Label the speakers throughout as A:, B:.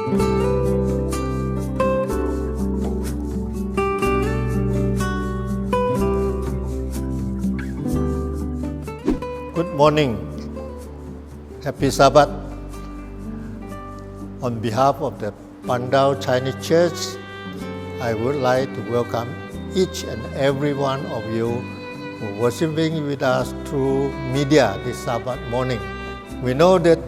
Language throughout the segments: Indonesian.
A: Good morning. Happy Sabbath. On behalf of the Pandao Chinese Church, I would like to welcome each and every one of you who are worshiping with us through media this Sabbath morning. We know that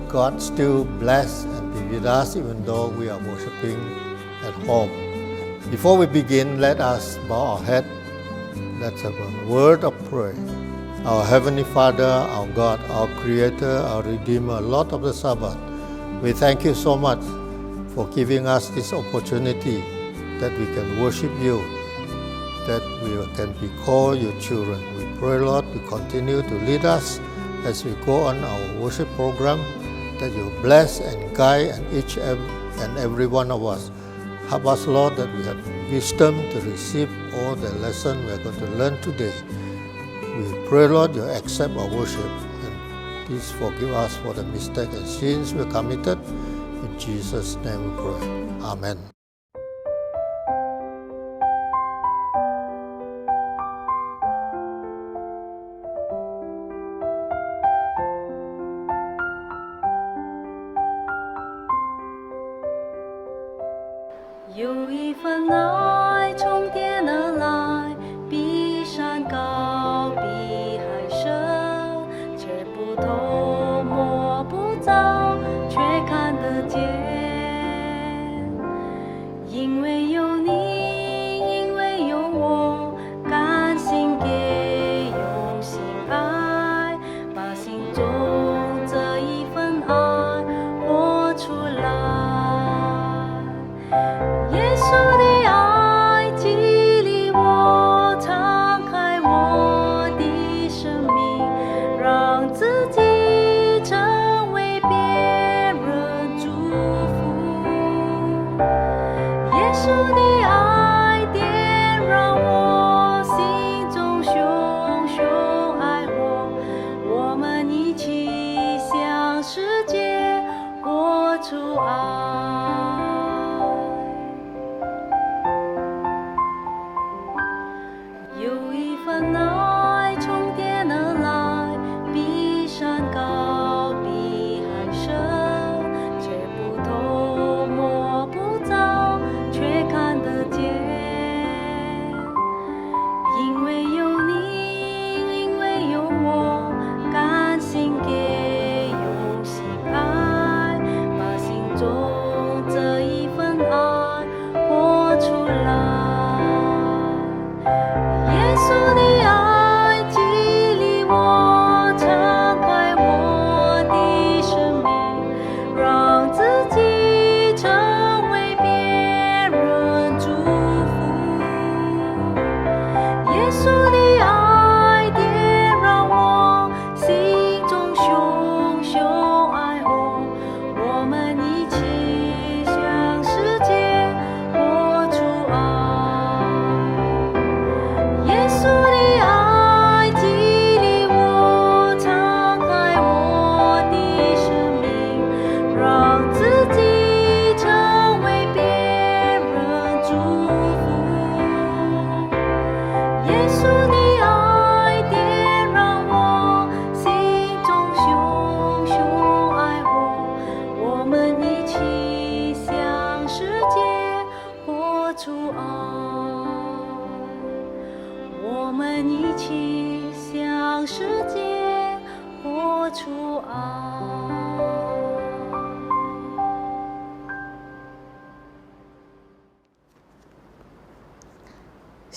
A: God still bless and be with us even though we are worshiping at home. Before we begin, let us bow our head. Let's have a word of prayer. Our Heavenly Father, our God, our Creator, our Redeemer, Lord of the Sabbath, we thank you so much for giving us this opportunity that we can worship you, that we can be called your children. We pray, Lord, to continue to lead us as we go on our worship program, that you bless and guide each and every one of us. Help us, Lord, that we have wisdom to receive all the lesson we are going to learn today. We pray, Lord, you accept our worship and please forgive us for the mistakes and sins we committed. In Jesus' name we pray. Amen.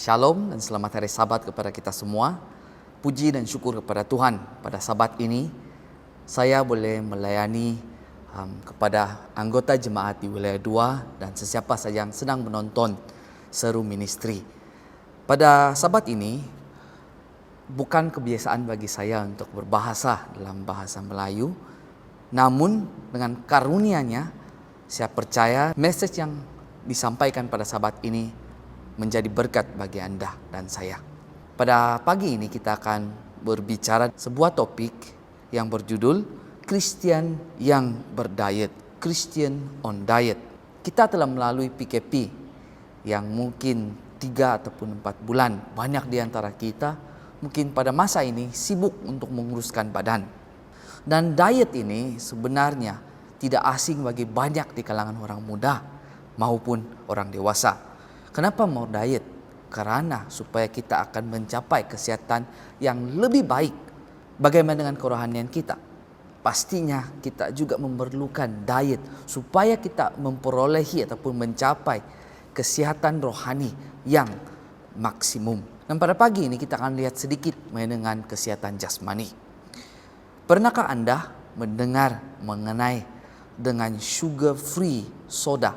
B: Shalom dan selamat hari Sabat kepada kita semua. Puji dan syukur kepada Tuhan pada Sabat ini saya boleh melayani kepada anggota jemaat di wilayah 2 dan sesiapa saja yang sedang menonton seru ministry. Pada Sabat ini bukan kebiasaan bagi saya untuk berbahasa dalam bahasa Melayu, namun dengan karunia-Nya saya percaya message yang disampaikan pada Sabat ini menjadi berkat bagi Anda dan saya. Pada pagi ini kita akan berbicara sebuah topik yang berjudul Kristian yang berdayet. Christian on Diet. Kita telah melalui PKP yang mungkin 3 ataupun 4 bulan. Banyak di antara kita mungkin pada masa ini sibuk untuk menguruskan badan. Dan diet ini sebenarnya tidak asing bagi banyak di kalangan orang muda maupun orang dewasa. Kenapa mau diet? Karena supaya kita akan mencapai kesehatan yang lebih baik. Bagaimana dengan kerohanian kita? Pastinya kita juga memerlukan diet supaya kita memperolehi ataupun mencapai kesehatan rohani yang maksimum. Dan pada pagi ini kita akan lihat sedikit dengan kesehatan jasmani. Pernahkah Anda mendengar mengenai dengan sugar free soda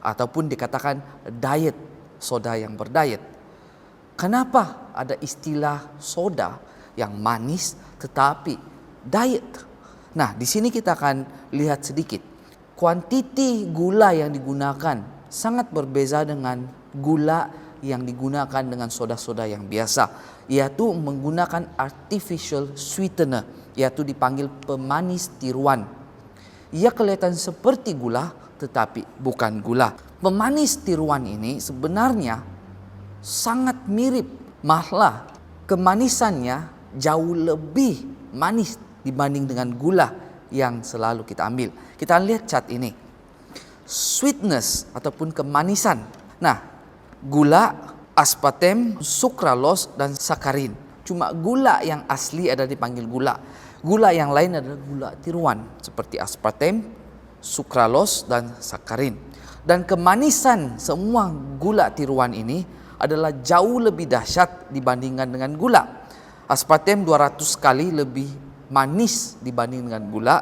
B: ataupun dikatakan diet, soda yang berdiet? Kenapa ada istilah soda yang manis tetapi diet? Nah, di sini kita akan lihat sedikit. Kuantiti gula yang digunakan sangat berbeza dengan gula yang digunakan dengan soda-soda yang biasa, yaitu menggunakan artificial sweetener, yaitu dipanggil pemanis tiruan. Ia kelihatan seperti gula tetapi bukan gula. Pemanis tiruan ini sebenarnya sangat mirip, malah kemanisannya jauh lebih manis dibanding dengan gula yang selalu kita ambil. Kita lihat cat ini. Sweetness ataupun kemanisan. Nah, gula, aspartem, sukralos dan sakarin. Cuma gula yang asli ada dipanggil gula. Gula yang lain adalah gula tiruan seperti aspartem, sukralos dan sakarin. Dan kemanisan semua gula tiruan ini adalah jauh lebih dahsyat dibandingkan dengan gula. Aspartem 200 kali lebih manis dibanding dengan gula,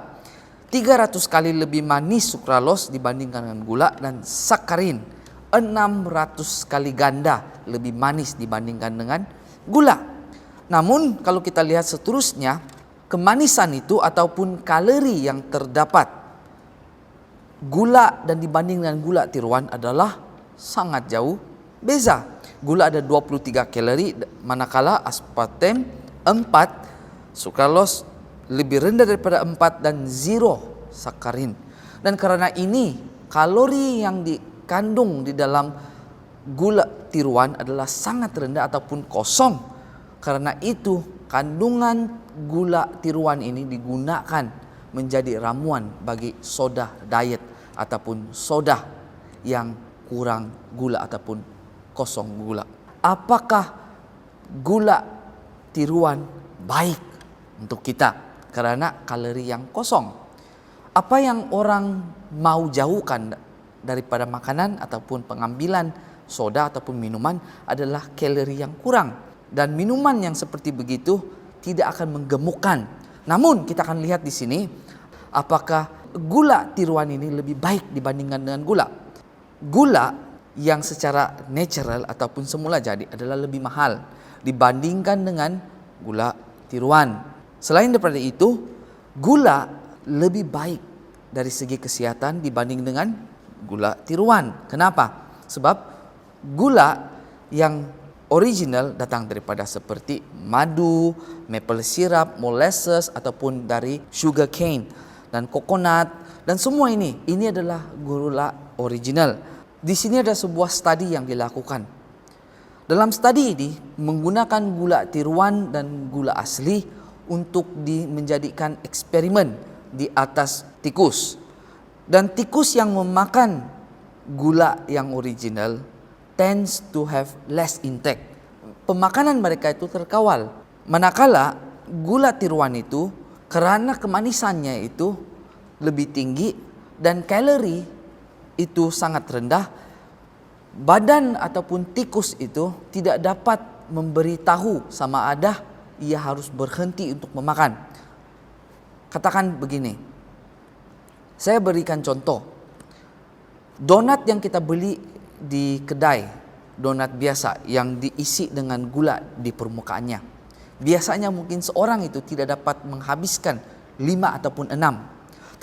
B: 300 kali lebih manis sukralos dibandingkan dengan gula, dan sakarin 600 kali ganda lebih manis dibandingkan dengan gula. Namun kalau kita lihat seterusnya, kemanisan itu ataupun kalori yang terdapat gula dan dibanding dengan gula tiruan adalah sangat jauh beza. Gula ada 23 kalori, manakala aspartem 4, sukralos lebih rendah daripada 4, dan 0 sakarin. Dan karena ini kalori yang dikandung di dalam gula tiruan adalah sangat rendah ataupun kosong. Karena itu kandungan gula tiruan ini digunakan menjadi ramuan bagi soda diet ataupun soda yang kurang gula ataupun kosong gula. Apakah gula tiruan baik untuk kita karena kalori yang kosong? Apa yang orang mau jauhkan daripada makanan ataupun pengambilan soda ataupun minuman adalah kalori yang kurang. Dan minuman yang seperti begitu tidak akan menggemukkan. Namun kita akan lihat di sini apakah gula tiruan ini lebih baik dibandingkan dengan gula. Gula yang secara natural ataupun semula jadi adalah lebih mahal dibandingkan dengan gula tiruan. Selain daripada itu, gula lebih baik dari segi kesehatan dibanding dengan gula tiruan. Kenapa? Sebab gula yang original datang daripada seperti madu, maple syrup, molasses ataupun dari sugar cane dan coconut, dan semua ini adalah gula original. Di sini ada sebuah studi yang dilakukan. Dalam studi ini menggunakan gula tiruan dan gula asli untuk menjadikan eksperimen di atas tikus. Dan tikus yang memakan gula yang original tends to have less intake. Pemakanan mereka itu terkawal. Manakala gula tiruan itu karena kemanisannya itu lebih tinggi dan kalori itu sangat rendah, badan ataupun tikus itu tidak dapat memberitahu sama ada ia harus berhenti untuk memakan. Katakan begini, saya berikan contoh. Donat yang kita beli di kedai, donat biasa yang diisi dengan gula di permukaannya, biasanya mungkin seorang itu tidak dapat menghabiskan 5 ataupun 6.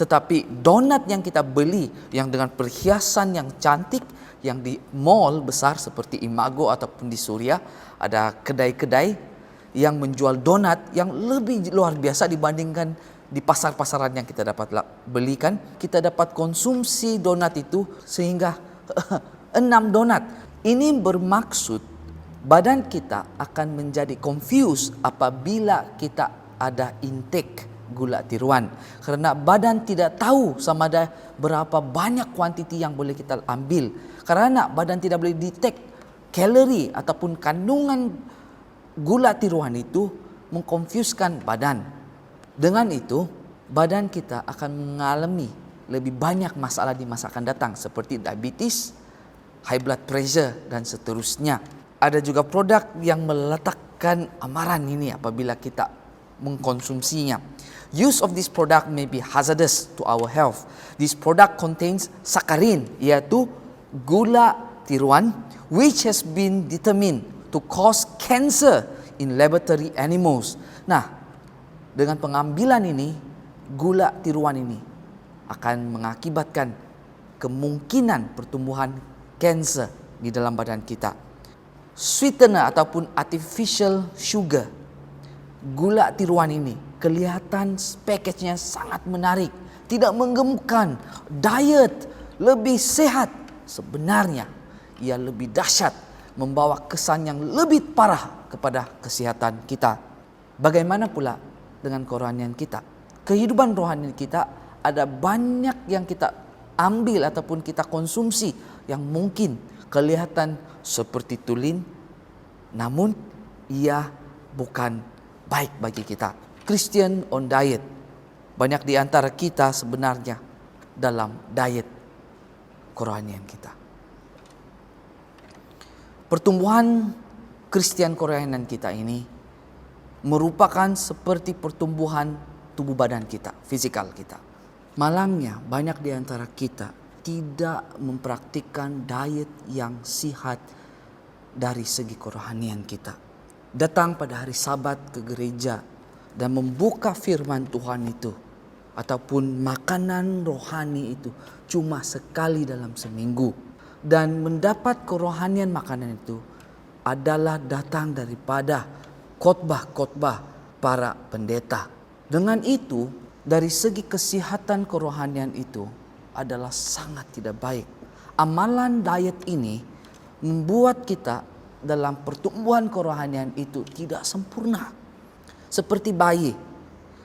B: Tetapi donat yang kita beli yang dengan perhiasan yang cantik, yang di mall besar seperti Imago ataupun di Suria, ada kedai-kedai yang menjual donat yang lebih luar biasa dibandingkan di pasar-pasaran yang kita dapat belikan, kita dapat konsumsi donat itu sehingga 6 donat. Ini bermaksud badan kita akan menjadi confused apabila kita ada intake gula tiruan. Karena badan tidak tahu sama ada berapa banyak kuantiti yang boleh kita ambil. Karena badan tidak boleh detect kalori ataupun kandungan gula tiruan itu mengkonfuskan badan. Dengan itu, badan kita akan mengalami lebih banyak masalah di masa akan datang seperti diabetes, high blood pressure dan seterusnya. Ada juga produk yang meletakkan amaran ini apabila kita mengkonsumsinya. Use of this product may be hazardous to our health. This product contains saccharin, yaitu gula tiruan, which has been determined to cause cancer in laboratory animals. Nah, dengan pengambilan ini, gula tiruan ini akan mengakibatkan kemungkinan pertumbuhan kanser di dalam badan kita. Sweetener ataupun artificial sugar, gula tiruan ini kelihatan package-nya sangat menarik, tidak menggemukkan, diet, lebih sehat. Sebenarnya ia lebih dahsyat, membawa kesan yang lebih parah kepada kesehatan kita. Bagaimana pula dengan kerohanian kita? Kehidupan rohani kita ada banyak yang kita ambil ataupun kita konsumsi yang mungkin kelihatan seperti tulen, namun ia bukan baik bagi kita. Christian on diet. Banyak di antara kita sebenarnya dalam diet kerohanian kita. Pertumbuhan Christian kerohanian kita ini merupakan seperti pertumbuhan tubuh badan kita, fisikal kita. Malangnya banyak di antara kita tidak mempraktikkan diet yang sihat dari segi kerohanian kita. Datang pada hari Sabat ke gereja dan membuka firman Tuhan itu ataupun makanan rohani itu cuma sekali dalam seminggu, dan mendapat kerohanian makanan itu adalah datang daripada khotbah-khotbah para pendeta. Dengan itu, dari segi kesehatan kerohanian itu adalah sangat tidak baik. Amalan diet ini membuat kita dalam pertumbuhan kerohanian itu tidak sempurna. Seperti bayi,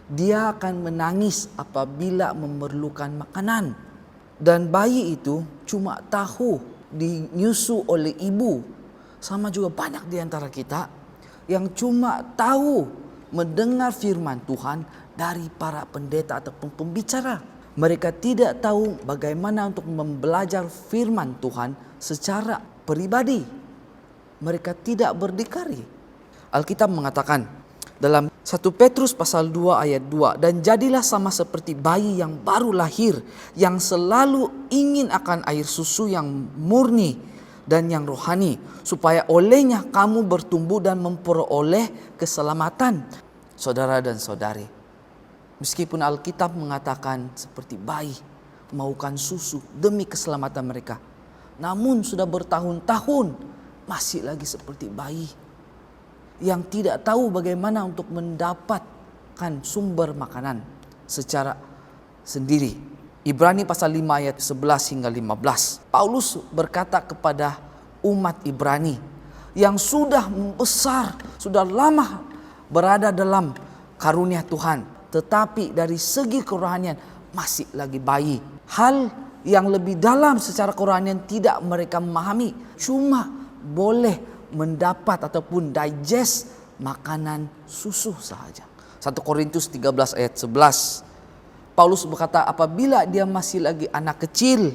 B: dia akan menangis apabila memerlukan makanan. Dan bayi itu cuma tahu dinyusu oleh ibu. Sama juga banyak di antara kita yang cuma tahu mendengar firman Tuhan dari para pendeta ataupun pembicara. Mereka tidak tahu bagaimana untuk membelajar firman Tuhan secara pribadi. Mereka tidak berdikari. Alkitab mengatakan dalam 1 Petrus pasal 2 ayat 2, dan jadilah sama seperti bayi yang baru lahir, yang selalu ingin akan air susu yang murni dan yang rohani, supaya olehnya kamu bertumbuh dan memperoleh keselamatan. Saudara dan saudari, meskipun Alkitab mengatakan seperti bayi maukan susu demi keselamatan mereka, namun sudah bertahun-tahun masih lagi seperti bayi yang tidak tahu bagaimana untuk mendapatkan sumber makanan secara sendiri. Ibrani pasal 5 ayat 11 hingga 15. Paulus berkata kepada umat Ibrani yang sudah besar, sudah lama berada dalam karunia Tuhan, tetapi dari segi kerohanian masih lagi bayi. Hal yang lebih dalam secara kerohanian tidak mereka memahami, cuma boleh mendapat ataupun digest makanan susu sahaja. 1 Korintus 13 ayat 11. Paulus berkata apabila dia masih lagi anak kecil,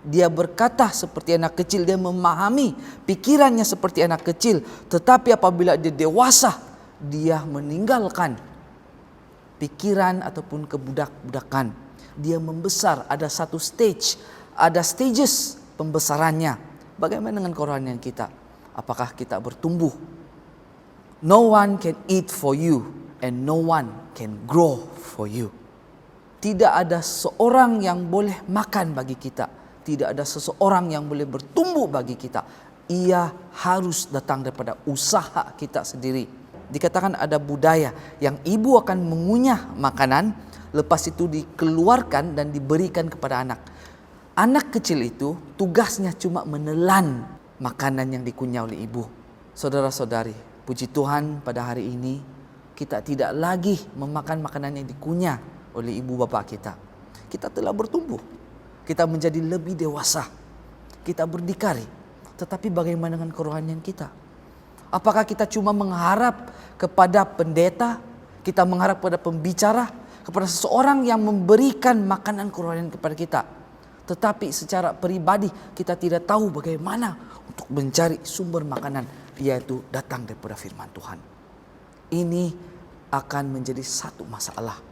B: dia berkata seperti anak kecil, dia memahami pikirannya seperti anak kecil. Tetapi apabila dia dewasa, dia meninggalkan pikiran ataupun kebudak-budakan. Dia membesar, ada satu stage, ada stages pembesarannya. Bagaimana dengan kerohanian kita? Apakah kita bertumbuh? No one can eat for you and no one can grow for you. Tidak ada seorang yang boleh makan bagi kita. Tidak ada seseorang yang boleh bertumbuh bagi kita. Ia harus datang daripada usaha kita sendiri. Dikatakan ada budaya yang ibu akan mengunyah makanan, lepas itu dikeluarkan dan diberikan kepada anak. Anak kecil itu tugasnya cuma menelan makanan yang dikunyah oleh ibu. Saudara-saudari, puji Tuhan pada hari ini kita tidak lagi memakan makanan yang dikunyah oleh ibu bapa kita. Kita telah bertumbuh, kita menjadi lebih dewasa, kita berdikari. Tetapi bagaimana dengan kerohanian kita? Apakah kita cuma mengharap kepada pendeta, kita mengharap kepada pembicara, kepada seseorang yang memberikan makanan kerohanian kepada kita, tetapi secara pribadi kita tidak tahu bagaimana untuk mencari sumber makanan, yaitu datang daripada firman Tuhan. Ini akan menjadi satu masalah.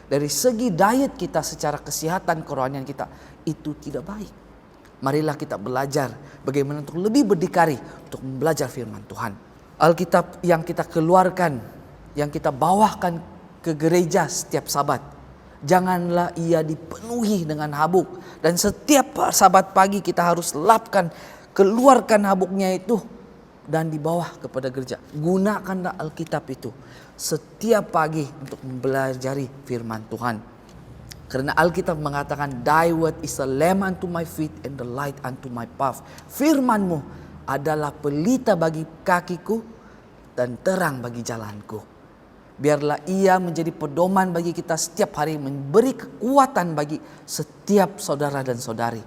B: Dari segi diet kita secara kesehatan kerohanian kita, itu tidak baik. Marilah kita belajar bagaimana untuk lebih berdikari untuk belajar firman Tuhan. Alkitab yang kita keluarkan, yang kita bawakan ke gereja setiap Sabat, janganlah ia dipenuhi dengan habuk. Dan setiap Sabat pagi kita harus lapkan, keluarkan habuknya itu dan dibawa kepada gereja. Gunakanlah Alkitab itu setiap pagi untuk mempelajari firman Tuhan. Karena Alkitab mengatakan, Thy word is a lamp unto my feet and the light unto my path. Firman-Mu adalah pelita bagi kakiku dan terang bagi jalanku. Biarlah ia menjadi pedoman bagi kita setiap hari, memberi kekuatan bagi setiap saudara dan saudari.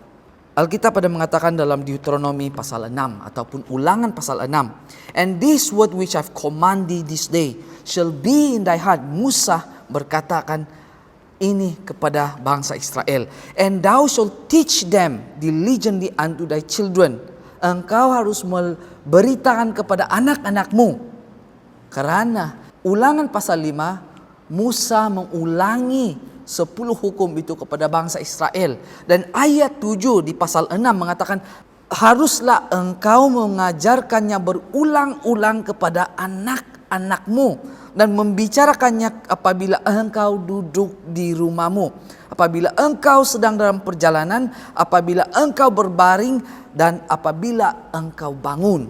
B: Alkitab pada mengatakan dalam Deuteronomy pasal 6 ataupun Ulangan pasal 6, And this word which I've commanded this day shall be in thy heart. Musa berkatakan ini kepada bangsa Israel. And thou shalt teach them diligently unto thy children. Engkau harus memberitakan kepada anak-anakmu. Karena Ulangan pasal 5, Musa mengulangi 10 hukum itu kepada bangsa Israel. Dan ayat 7 di pasal 6 mengatakan, haruslah engkau mengajarkannya berulang-ulang kepada anak-anakmu dan membicarakannya apabila engkau duduk di rumahmu, apabila engkau sedang dalam perjalanan, apabila engkau berbaring, dan apabila engkau bangun.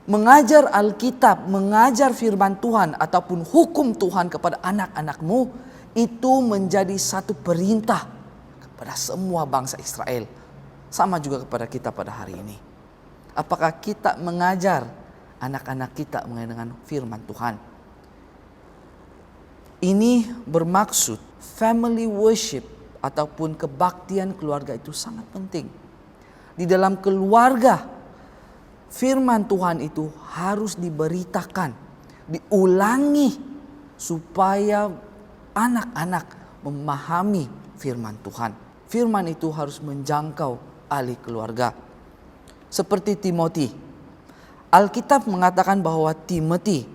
B: Mengajar Alkitab, mengajar firman Tuhan ataupun hukum Tuhan kepada anak-anakmu, itu menjadi satu perintah kepada semua bangsa Israel. Sama juga kepada kita pada hari ini. Apakah kita mengajar anak-anak kita mengenai dengan firman Tuhan? Ini bermaksud family worship ataupun kebaktian keluarga itu sangat penting. Di dalam keluarga, firman Tuhan itu harus diberitakan, diulangi supaya anak-anak memahami firman Tuhan. Firman itu harus menjangkau ahli keluarga. Seperti Timothy. Alkitab mengatakan bahwa Timothy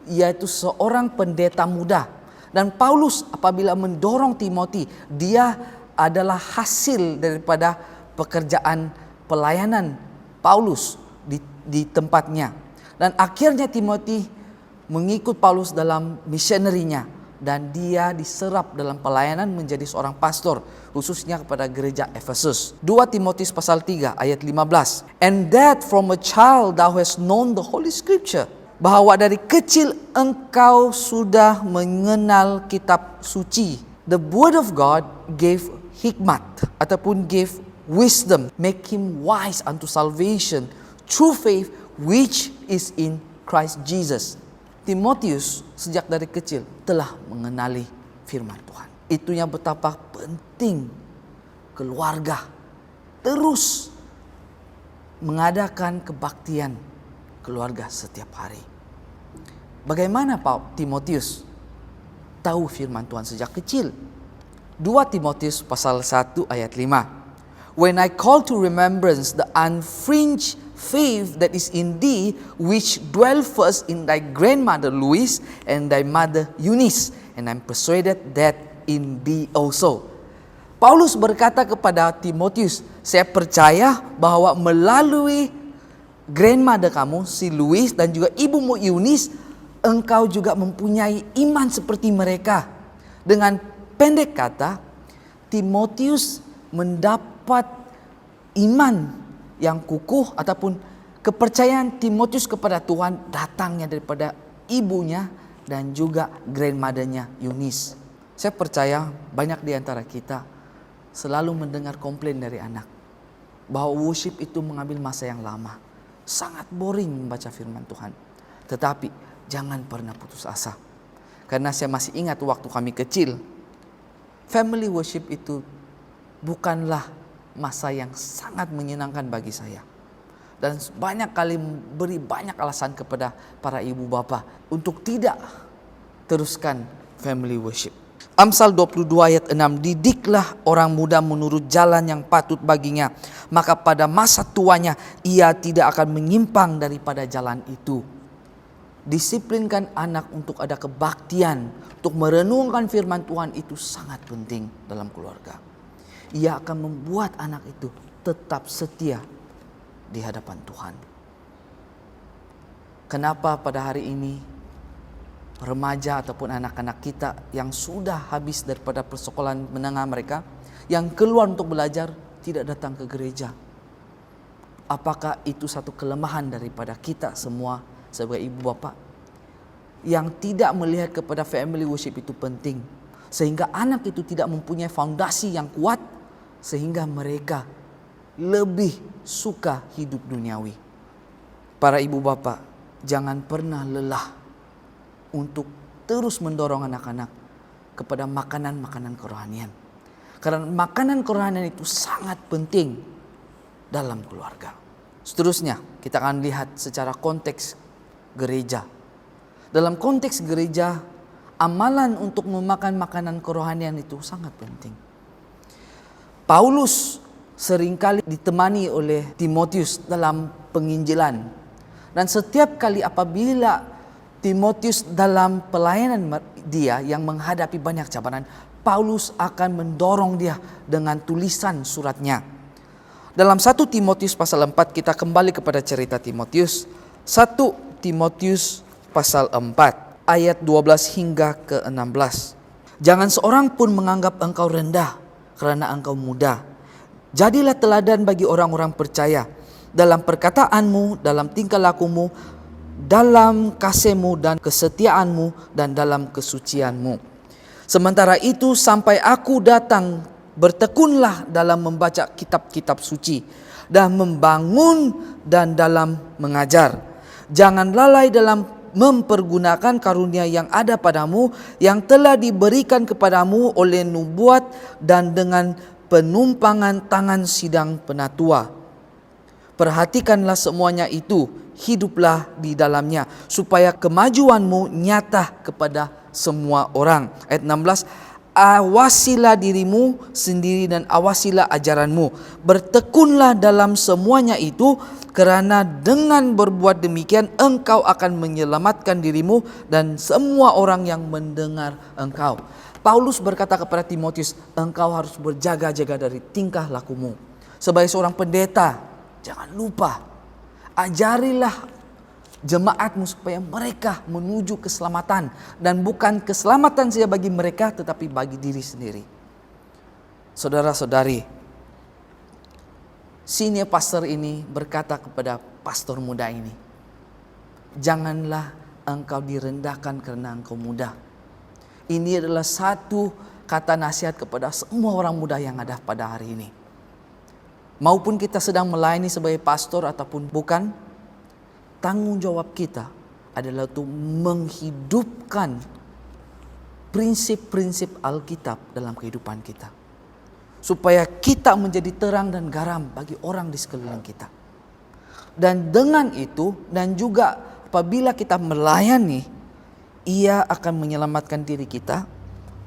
B: yaitu seorang pendeta muda. Dan Paulus apabila mendorong Timothy, dia adalah hasil daripada pekerjaan pelayanan Paulus di tempatnya. Dan akhirnya Timothy mengikut Paulus dalam missionary-nya. Dan dia diserap dalam pelayanan menjadi seorang pastor, khususnya kepada gereja Efesus. 2 Timotius pasal 3 ayat 15. And that from a child thou hast known the Holy Scripture. Bahwa dari kecil engkau sudah mengenal kitab suci. The word of God gave hikmat ataupun gave wisdom, make him wise unto salvation through faith which is in Christ Jesus. Timotius sejak dari kecil telah mengenali firman Tuhan. Itunya betapa penting keluarga terus mengadakan kebaktian keluarga setiap hari. Bagaimana Pak Timotius tahu firman Tuhan sejak kecil? 2 Timotius pasal 1 ayat 5. When I call to remembrance the unfringed faith that is in thee, which dwell first in thy grandmother Lois and thy mother Eunice, and I'm persuaded that in thee also. Paulus berkata kepada Timotius, saya percaya bahwa melalui grandmother kamu, si Lois, dan juga ibumu Eunice, engkau juga mempunyai iman seperti mereka. Dengan pendek kata, Timotius mendapat iman yang kukuh ataupun kepercayaan Timotius kepada Tuhan datangnya daripada ibunya dan juga grandmother-nya Eunice. Saya percaya banyak di antara kita selalu mendengar komplain dari anak bahwa worship itu mengambil masa yang lama. Sangat boring membaca firman Tuhan. Tetapi jangan pernah putus asa. Karena saya masih ingat waktu kami kecil, family worship itu bukanlah masa yang sangat menyenangkan bagi saya. Dan banyak kali beri banyak alasan kepada para ibu bapa untuk tidak teruskan family worship. Amsal 22 ayat 6, didiklah orang muda menurut jalan yang patut baginya, maka pada masa tuanya ia tidak akan menyimpang daripada jalan itu. Disiplinkan anak untuk ada kebaktian, untuk merenungkan firman Tuhan itu sangat penting dalam keluarga. Ia akan membuat anak itu tetap setia di hadapan Tuhan. Kenapa pada hari ini remaja ataupun anak-anak kita yang sudah habis daripada persekolahan menengah mereka, yang keluar untuk belajar, tidak datang ke gereja? Apakah itu satu kelemahan daripada kita semua sebagai ibu bapa yang tidak melihat kepada family worship itu penting, sehingga anak itu tidak mempunyai fondasi yang kuat, sehingga mereka lebih suka hidup duniawi? Para ibu bapa, jangan pernah lelah untuk terus mendorong anak-anak kepada makanan-makanan kerohanian. Karena makanan kerohanian itu sangat penting dalam keluarga. Seterusnya kita akan lihat secara konteks gereja. Dalam konteks gereja, amalan untuk memakan makanan kerohanian itu sangat penting. Paulus seringkali ditemani oleh Timotius dalam penginjilan. Dan setiap kali apabila Timotius dalam pelayanan dia yang menghadapi banyak cabaran, Paulus akan mendorong dia dengan tulisan suratnya. Dalam 1 Timotius pasal 4 kita kembali kepada cerita Timotius. 1 Timotius pasal 4 ayat 12 hingga ke 16. Jangan seorang pun menganggap engkau rendah karena engkau muda. Jadilah teladan bagi orang-orang percaya dalam perkataanmu, dalam tingkah lakumu, dalam kasihmu dan kesetiaanmu, dan dalam kesucianmu. Sementara itu sampai aku datang, bertekunlah dalam membaca kitab-kitab suci dan membangun dan dalam mengajar. Jangan lalai dalam mempergunakan karunia yang ada padamu, yang telah diberikan kepadamu oleh nubuat dan dengan penumpangan tangan sidang penatua. Perhatikanlah semuanya itu, hiduplah di dalamnya, supaya kemajuanmu nyata kepada semua orang. Ayat 16, awasilah dirimu sendiri dan awasilah ajaranmu. Bertekunlah dalam semuanya itu, kerana dengan berbuat demikian engkau akan menyelamatkan dirimu dan semua orang yang mendengar engkau. Paulus berkata kepada Timotius, engkau harus berjaga-jaga dari tingkah lakumu. Sebagai seorang pendeta, jangan lupa, ajarilah jemaatmu supaya mereka menuju keselamatan. Dan bukan keselamatan saja bagi mereka, tetapi bagi diri sendiri. Saudara-saudari, senior pastor ini berkata kepada pastor muda ini, janganlah engkau direndahkan karena engkau muda. Ini adalah satu kata nasihat kepada semua orang muda yang ada pada hari ini. Maupun kita sedang melayani sebagai pastor ataupun bukan, tanggung jawab kita adalah untuk menghidupkan prinsip-prinsip Alkitab dalam kehidupan kita. Supaya kita menjadi terang dan garam bagi orang di sekeliling kita. Dan dengan itu, dan juga apabila kita melayani, ia akan menyelamatkan diri kita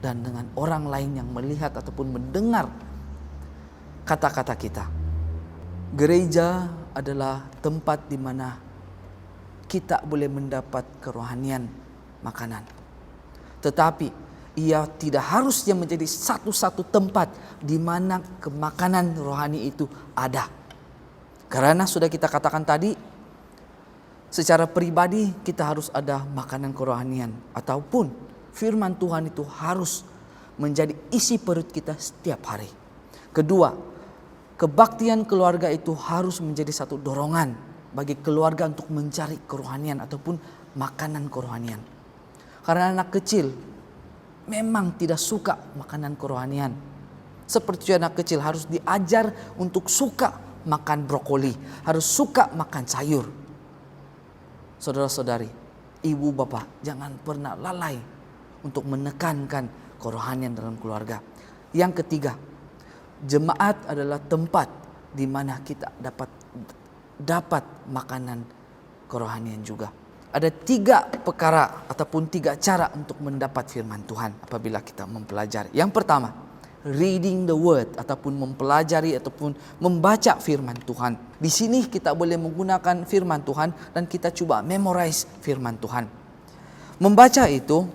B: dan dengan orang lain yang melihat ataupun mendengar kata-kata kita. Gereja adalah tempat di mana kita boleh mendapat kerohanian makanan. Tetapi ia tidak harusnya menjadi satu-satu tempat di mana kemakanan rohani itu ada. Karena sudah kita katakan tadi, secara pribadi kita harus ada makanan kerohanian, ataupun firman Tuhan itu harus menjadi isi perut kita setiap hari. Kedua, kebaktian keluarga itu harus menjadi satu dorongan bagi keluarga untuk mencari kerohanian ataupun makanan kerohanian. Karena anak kecil memang tidak suka makanan kerohanian. Seperti anak kecil harus diajar untuk suka makan brokoli, harus suka makan sayur. Saudara-saudari, ibu bapak, jangan pernah lalai untuk menekankan kerohanian dalam keluarga. Yang ketiga, jemaat adalah tempat di mana kita dapat makanan kerohanian juga. Ada 3 perkara ataupun 3 cara untuk mendapat firman Tuhan apabila kita mempelajari. Yang pertama, reading the word ataupun mempelajari ataupun membaca firman Tuhan. Di sini kita boleh menggunakan firman Tuhan dan kita coba memorize firman Tuhan. Membaca itu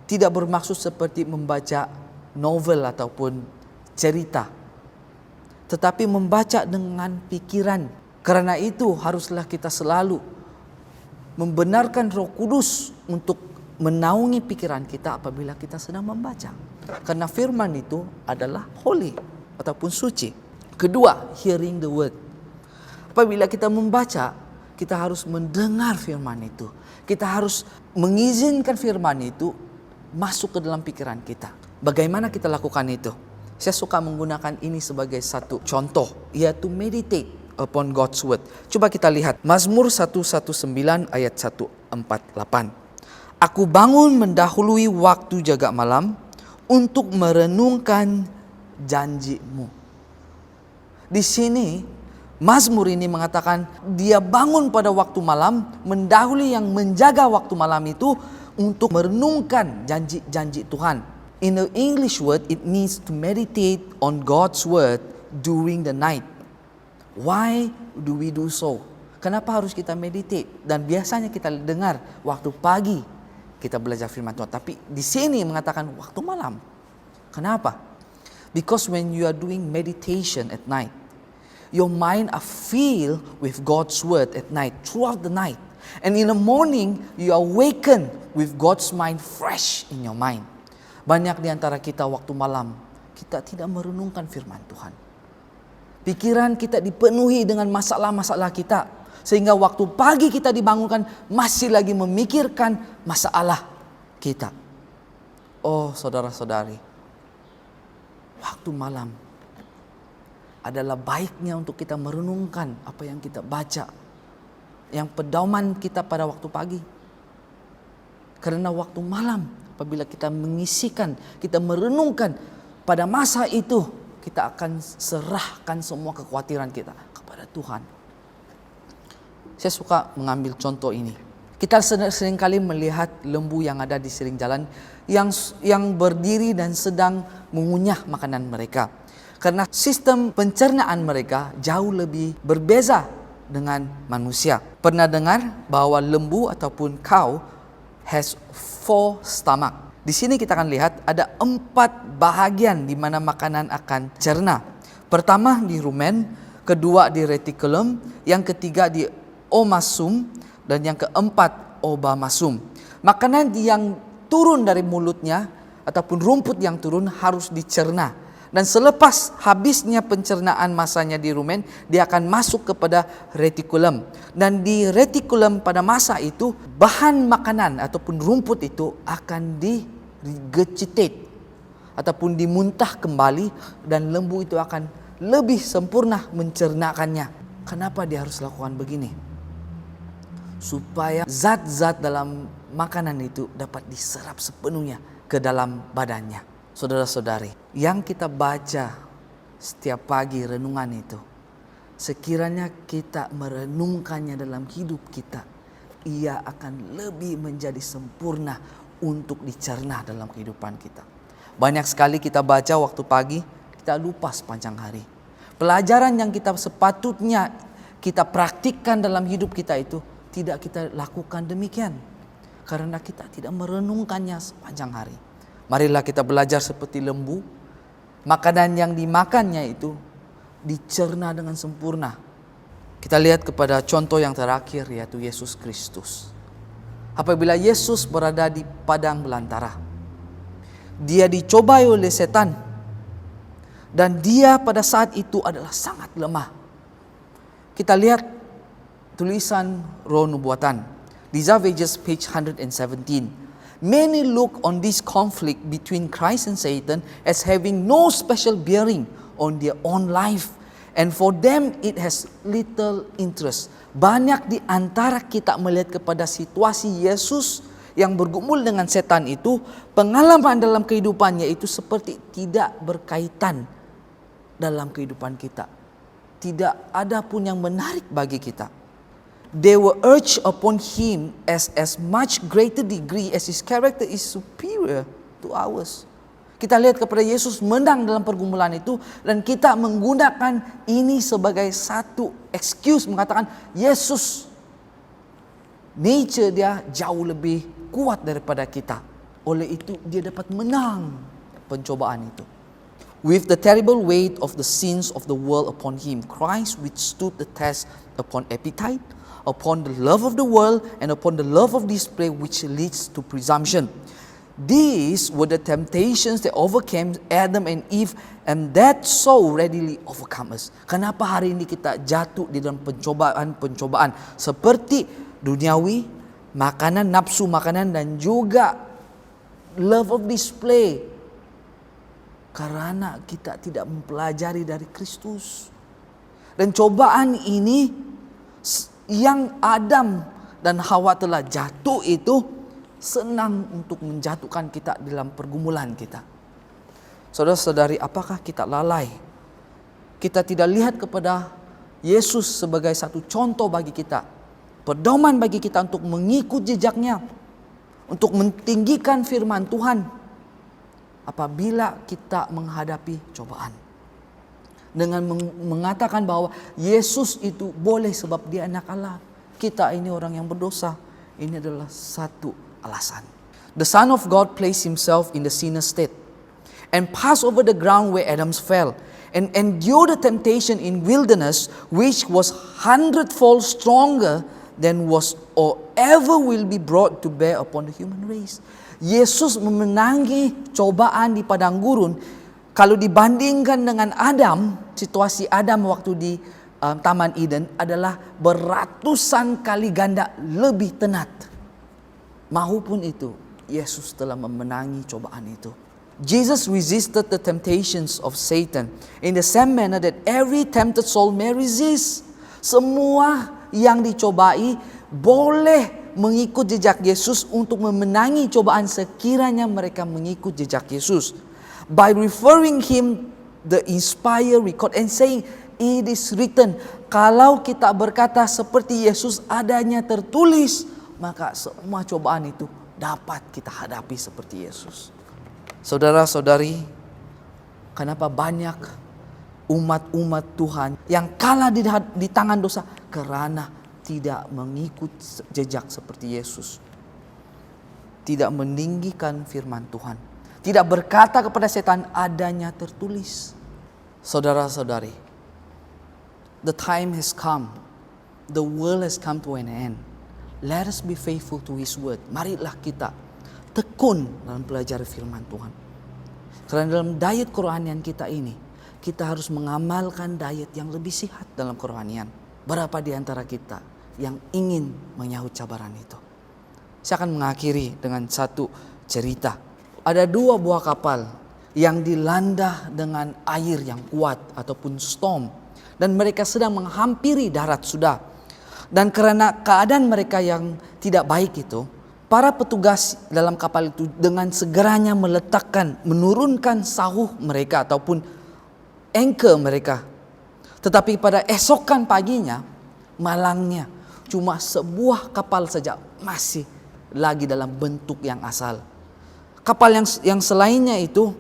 B: tidak bermaksud seperti membaca novel ataupun cerita, tetapi membaca dengan pikiran. Karena itu haruslah kita selalu membenarkan Roh Kudus untuk menaungi pikiran kita apabila kita sedang membaca. Karena firman itu adalah holy ataupun suci. Kedua, hearing the word. Apabila kita membaca, kita harus mendengar firman itu. Kita harus mengizinkan firman itu masuk ke dalam pikiran kita. Bagaimana kita lakukan itu? Saya suka menggunakan ini sebagai satu contoh, yaitu meditate upon God's word. Coba kita lihat Mazmur 119 ayat 148. Aku bangun mendahului waktu jaga malam untuk merenungkan janji-Mu. Di sini Mazmur ini mengatakan dia bangun pada waktu malam, mendahului yang menjaga waktu malam itu untuk merenungkan janji-janji Tuhan. In the English word, it means to meditate on God's word during the night. Why do we do so? Kenapa harus kita meditate? Dan biasanya kita dengar waktu pagi kita belajar firman Tuhan. Tapi di sini mengatakan waktu malam. Kenapa? Because when you are doing meditation at night, your mind are filled with God's word at night, throughout the night. And in the morning, you are awakened with God's mind fresh in your mind. Banyak di antara kita waktu malam, kita tidak merenungkan firman Tuhan. Pikiran kita dipenuhi dengan masalah-masalah kita. Sehingga waktu pagi kita dibangunkan masih lagi memikirkan masalah kita. Oh saudara-saudari, waktu malam adalah baiknya untuk kita merenungkan apa yang kita baca. Yang pedoman kita pada waktu pagi. Karena waktu malam apabila kita mengisikan, kita merenungkan pada masa itu, kita akan serahkan semua kekhawatiran kita kepada Tuhan. Saya suka mengambil contoh ini. Kita seringkali melihat lembu yang ada di sering jalan yang berdiri dan sedang mengunyah makanan mereka. Karena sistem pencernaan mereka jauh lebih berbeza dengan manusia. Pernah dengar bahwa lembu ataupun cow has 4 stomach. Di sini kita akan lihat ada 4 bahagian di mana makanan akan cerna. Pertama di rumen, kedua di reticulum, yang ketiga di omasum, dan yang keempat obamasum. Makanan yang turun dari mulutnya ataupun rumput yang turun harus dicerna. Dan selepas habisnya pencernaan masanya di rumen, dia akan masuk kepada reticulum. Dan di reticulum pada masa itu, bahan makanan ataupun rumput itu akan digecitate ataupun dimuntah kembali, dan lembu itu akan lebih sempurna mencernakannya. Kenapa dia harus lakukan begini? Supaya zat-zat dalam makanan itu dapat diserap sepenuhnya ke dalam badannya. Saudara-saudari, yang kita baca setiap pagi renungan itu, sekiranya kita merenungkannya dalam hidup kita, ia akan lebih menjadi sempurna untuk dicerna dalam kehidupan kita. Banyak sekali kita baca waktu pagi, kita lupa sepanjang hari. Pelajaran yang kita sepatutnya kita praktikkan dalam hidup kita itu tidak kita lakukan demikian, karena kita tidak merenungkannya sepanjang hari. Marilah kita belajar seperti lembu. Makanan yang dimakannya itu dicerna dengan sempurna. Kita lihat kepada contoh yang terakhir, yaitu Yesus Kristus. Apabila Yesus berada di padang belantara, dia dicobai oleh setan, dan dia pada saat itu adalah sangat lemah. Kita lihat tulisan Roh Nubuatan di Zavages page 117. Many look on this conflict between Christ and Satan as having no special bearing on their own life. And for them it has little interest. Banyak di antara kita melihat kepada situasi Yesus yang bergumul dengan setan itu, pengalaman dalam kehidupannya itu seperti tidak berkaitan dalam kehidupan kita. Tidak ada pun yang menarik bagi kita. They were urged upon him as much greater degree as his character is superior to ours. Kita lihat kepada Yesus menang dalam pergumulan itu, dan kita menggunakan ini sebagai satu excuse mengatakan Yesus nature dia jauh lebih kuat daripada kita. Oleh itu dia dapat menang pencobaan itu. With the terrible weight of the sins of the world upon him, Christ withstood the test upon appetite, upon the love of the world, and upon the love of display which leads to presumption. These were the temptations that overcame Adam and Eve, and that so readily overcome us. Kenapa hari ini kita jatuh di dalam pencobaan seperti duniawi, makanan, nafsu makanan, dan juga love of display? Karena kita tidak mempelajari dari Kristus. Dan cobaan ini yang Adam dan Hawa telah jatuh itu senang untuk menjatuhkan kita dalam pergumulan kita. Saudara-saudari, apakah kita lalai? Kita tidak lihat kepada Yesus sebagai satu contoh bagi kita, pedoman bagi kita untuk mengikut jejaknya, untuk mentinggikan firman Tuhan apabila kita menghadapi cobaan. Dengan mengatakan bahwa Yesus itu boleh sebab dia anak Allah. Kita ini orang yang berdosa. Ini adalah satu alasan. The Son of God placed himself in the sinner state and passed over the ground where Adam fell, and endured the temptation in wilderness, which was 100-fold stronger than was or ever will be brought to bear upon the human race. Yesus memenangi cobaan di padang gurun. Kalau dibandingkan dengan Adam, situasi Adam waktu di Taman Eden adalah beratusan kali ganda lebih tenat. Mahupun itu, Yesus telah memenangi cobaan itu. Jesus resisted the temptations of Satan in the same manner that every tempted soul may resist. Semua yang dicobai boleh mengikut jejak Yesus untuk memenangi cobaan sekiranya mereka mengikut jejak Yesus. By referring him the inspired record and saying it is written. Kalau kita berkata seperti Yesus adanya tertulis, maka semua cobaan itu dapat kita hadapi seperti Yesus. Saudara-saudari, kenapa banyak umat-umat Tuhan yang kalah di tangan dosa? Karena tidak mengikut jejak seperti Yesus. Tidak meninggikan firman Tuhan. Tidak berkata kepada setan adanya tertulis. Saudara-saudari, the time has come. The world has come to an end. Let us be faithful to His word. Marilah kita tekun dalam belajar firman Tuhan. Karena dalam diet kerohanian kita ini, kita harus mengamalkan diet yang lebih sehat dalam kerohanian. Berapa di antara kita yang ingin menyahut cabaran itu? Saya akan mengakhiri dengan satu cerita. Ada 2 buah kapal yang dilanda dengan air yang kuat ataupun storm. Dan mereka sedang menghampiri darat sudah. Dan karena keadaan mereka yang tidak baik itu, para petugas dalam kapal itu dengan segeranya menurunkan sauh mereka ataupun anchor mereka. Tetapi pada esokan paginya, malangnya cuma sebuah kapal saja masih lagi dalam bentuk yang asal. Kapal yang selainnya itu,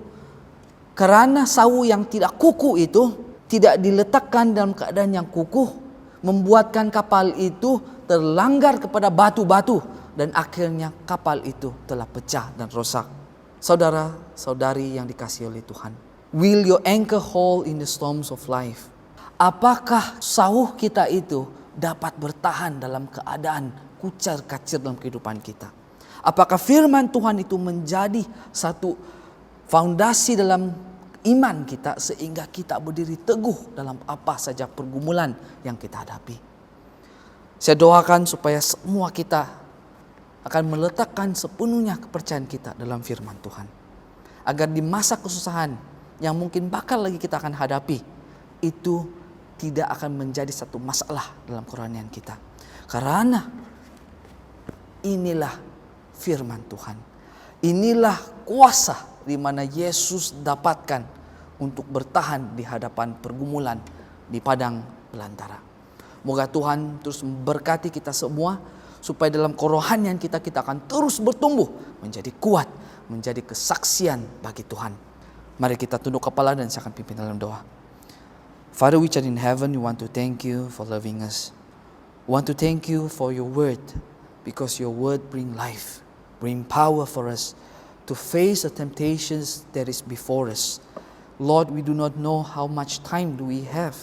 B: karena sauh yang tidak kukuh itu tidak diletakkan dalam keadaan yang kukuh, membuatkan kapal itu terlanggar kepada batu-batu dan akhirnya kapal itu telah pecah dan rosak. Saudara-saudari yang dikasihi oleh Tuhan, will your anchor hold in the storms of life? Apakah sauh kita itu dapat bertahan dalam keadaan kucar-kacir dalam kehidupan kita? Apakah firman Tuhan itu menjadi satu fondasi dalam iman kita sehingga kita berdiri teguh dalam apa saja pergumulan yang kita hadapi? Saya doakan supaya semua kita akan meletakkan sepenuhnya kepercayaan kita dalam firman Tuhan. Agar di masa kesusahan yang mungkin bakal lagi kita akan hadapi, itu tidak akan menjadi satu masalah dalam kerohanian kita. Karena inilah firman Tuhan. Inilah kuasa di mana Yesus dapatkan untuk bertahan di hadapan pergumulan di padang belantara. Moga Tuhan terus memberkati kita semua, supaya dalam kerohanian kita akan terus bertumbuh menjadi kuat, menjadi kesaksian bagi Tuhan. Mari kita tunduk kepala dan saya akan pimpin dalam doa. Father which art in heaven, we want to thank you for loving us. We want to thank you for your word, because your word bring life, bring power for us to face the temptations that is before us. Lord, we do not know how much time do we have,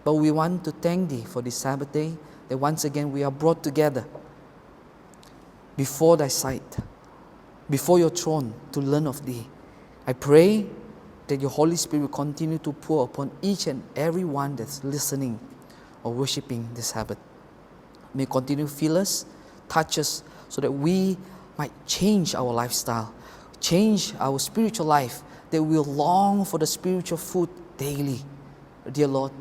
B: but we want to thank Thee for this Sabbath day, that once again we are brought together before Thy sight, before your throne to learn of Thee. I pray that your Holy Spirit will continue to pour upon each and every one that's listening or worshiping this Sabbath. May continue to fill us, touch us, so that we might change our lifestyle, change our spiritual life, that we'll long for the spiritual food daily. Dear Lord,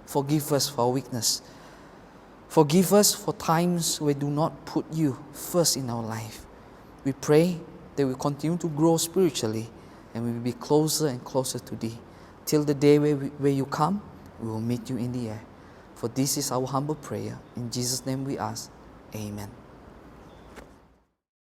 B: forgive us for our weakness. Forgive us for times we do not put you first in our life. We pray that we continue to grow spiritually and we will be closer and closer to Thee. Till the day where you come, we will meet you in the air. For this is our humble prayer. In Jesus' name we ask. Amen.